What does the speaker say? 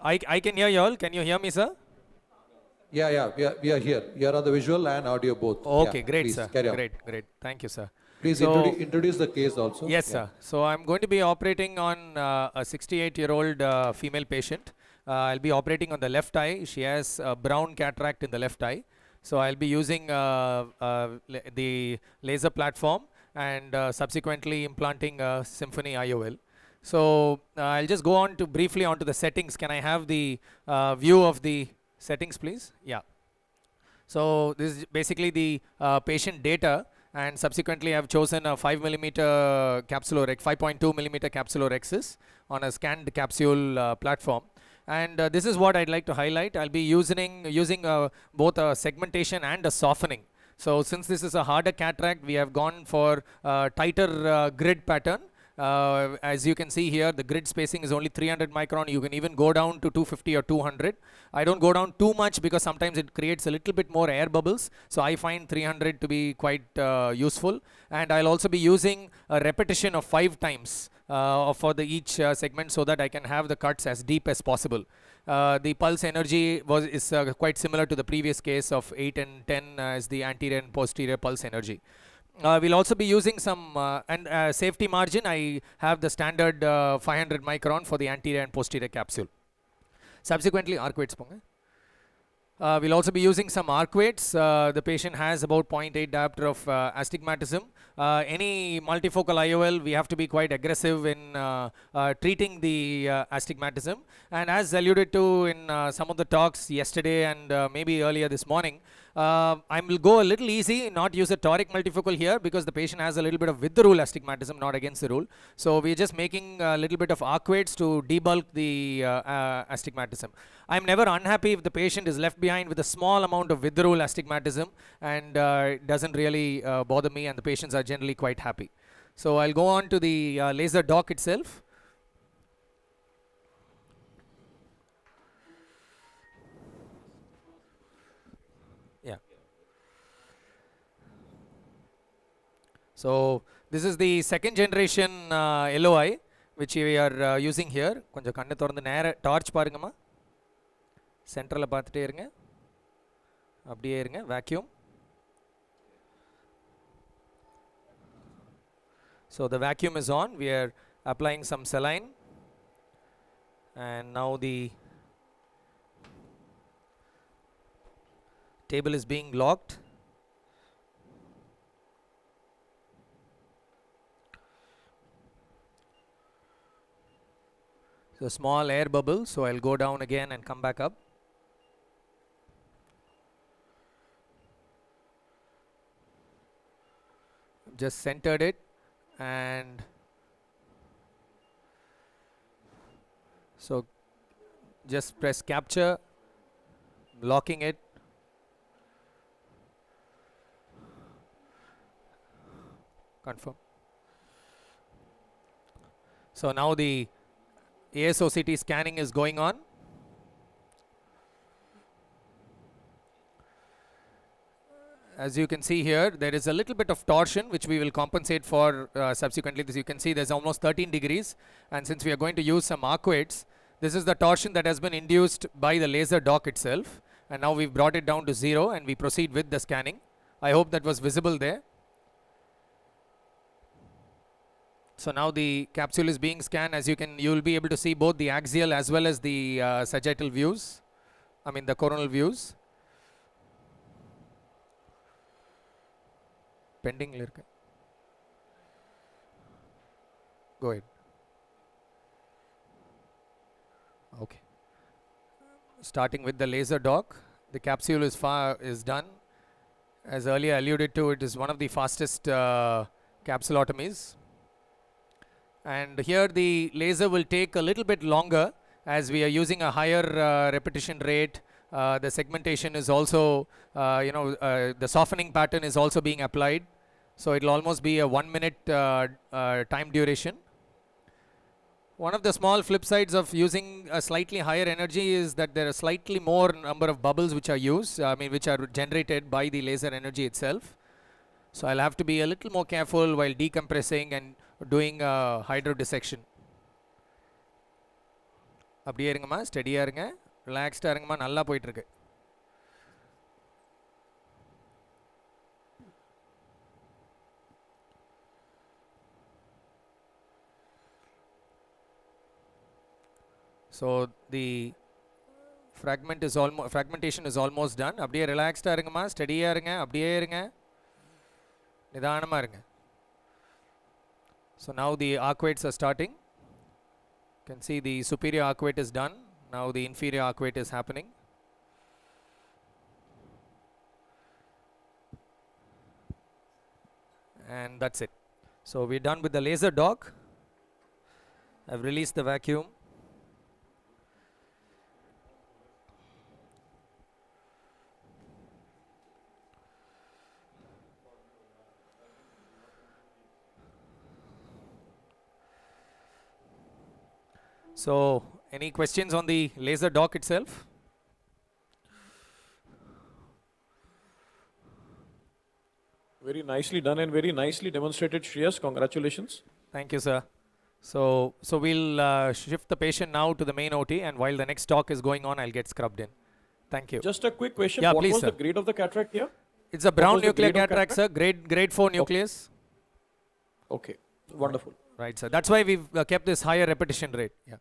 I can hear you all. Can you hear me, sir? Yeah, we are here. Here are the visual and audio both. Okay, yeah, great, please, sir. Carry on. Great. Thank you, sir. Please So, introduce the case also. yes, sir. So I'm going to be operating on a 68-year-old female patient. I'll be operating on the left eye. She has brown cataract in the left eye. So I'll be using the laser platform and subsequently implanting Symphony IOL. So I'll just go on to briefly onto the settings. Can I have the view of the settings, please? Yeah. So this is basically the patient data, and subsequently I've chosen a 5mm capsulorhexis, 5.2mm capsulorhexis on a scanned capsule platform. And this is what I'd like to highlight. I'll be using both a segmentation and a softening. So since this is a harder cataract, we have gone for tighter grid pattern. As you can see here, the grid spacing is only 300 micron. You can even go down to 250 or 200. I don't go down too much because sometimes it creates a little bit more air bubbles. So I find 300 to be quite useful. And I'll also be using a repetition of 5 times for each segment so that I can have the cuts as deep as possible. The pulse energy is quite similar to the previous case of 8 and 10 as the anterior and posterior pulse energy. We'll also be using some safety margin. I have the standard 500 micron for the anterior and posterior capsule. Subsequently, arc weights. We'll also be using some arc weights. The patient has about 0.8 diopter of astigmatism. Any multifocal IOL, we have to be quite aggressive in treating the astigmatism. And as alluded to in some of the talks yesterday and maybe earlier this morning, I will go a little easy, not use a toric multifocal here because the patient has a little bit of with the rule astigmatism, not against the rule. So we're just making a little bit of arc weights to debulk the astigmatism. I'm never unhappy if the patient is left behind with a small amount of with the rule astigmatism, and it doesn't really bother me, and the patients are generally quite happy. So I'll go on to the laser dock itself. Yeah. So this is the second generation LOI which we are using here. கொஞ்சம் கண்ணை திறந்து நேர torch பாருங்கம்மா. சென்டரில் பார்த்துட்டே இருங்க. அப்படியே இருங்க. vacuum. So the vacuum is on. We are applying some saline, and now the table is being locked. So small air bubble, so I'll go down again and come back up. Just centered it, and so just press capture, locking it. Confirm. So now the ASOCT scanning is going on. As you can see here, there is a little bit of torsion which we will compensate for subsequently. This you can see there's almost 13 degrees, and since we are going to use some arc weights, this is the torsion that has been induced by the laser dock itself, and now we've brought it down to 0 and we proceed with the scanning. I hope that was visible there. So now the capsule is being scanned. As you will be able to see both the axial as well as the sagittal views, the coronal views. Pending. Go ahead. Okay. Starting with the laser dock, the capsule is done. As earlier alluded to, it is one of the fastest capsulotomies. And here the laser will take a little bit longer as we are using a higher repetition rate. The segmentation is also, the softening pattern is also being applied. So it will almost be a 1 minute time duration. One of the small flip sides of using a slightly higher energy is that there are slightly more number of bubbles which are used, which are generated by the laser energy itself. So I'll have to be a little more careful while decompressing and doing hydrodissection. அப்படியே இருங்கம்மா, ஸ்டெடியாக இருங்க, ரிலாக்ஸ்டாக இருங்கம்மா, நல்லா போயிட்டுருக்கு. So the fragmentation is almost done. அப்படியே ரிலாக்ஸ்டாக இருங்கம்மா, ஸ்டெடியாக இருங்க, அப்படியே இருங்க, நிதானமாக இருங்க. So now the arcuates are starting. You can see the superior arcuate is done. Now the inferior arcuate is happening. And that's it. So we're done with the laser dock. I've released the vacuum. So, any questions on the laser dock itself? Very nicely done and very nicely demonstrated, Shreyas. Congratulations. Thank you, sir. So we'll shift the patient now to the main OT, and while the next dock is going on, I'll get scrubbed in. Thank you. Just a quick question. Yeah, what please, was sir. the grade of the cataract here? It's a brown was the nuclear grade of cataract, sir. Grade 4 nucleus. Okay, wonderful. Right, sir. That's why we've kept this higher repetition rate. Yeah.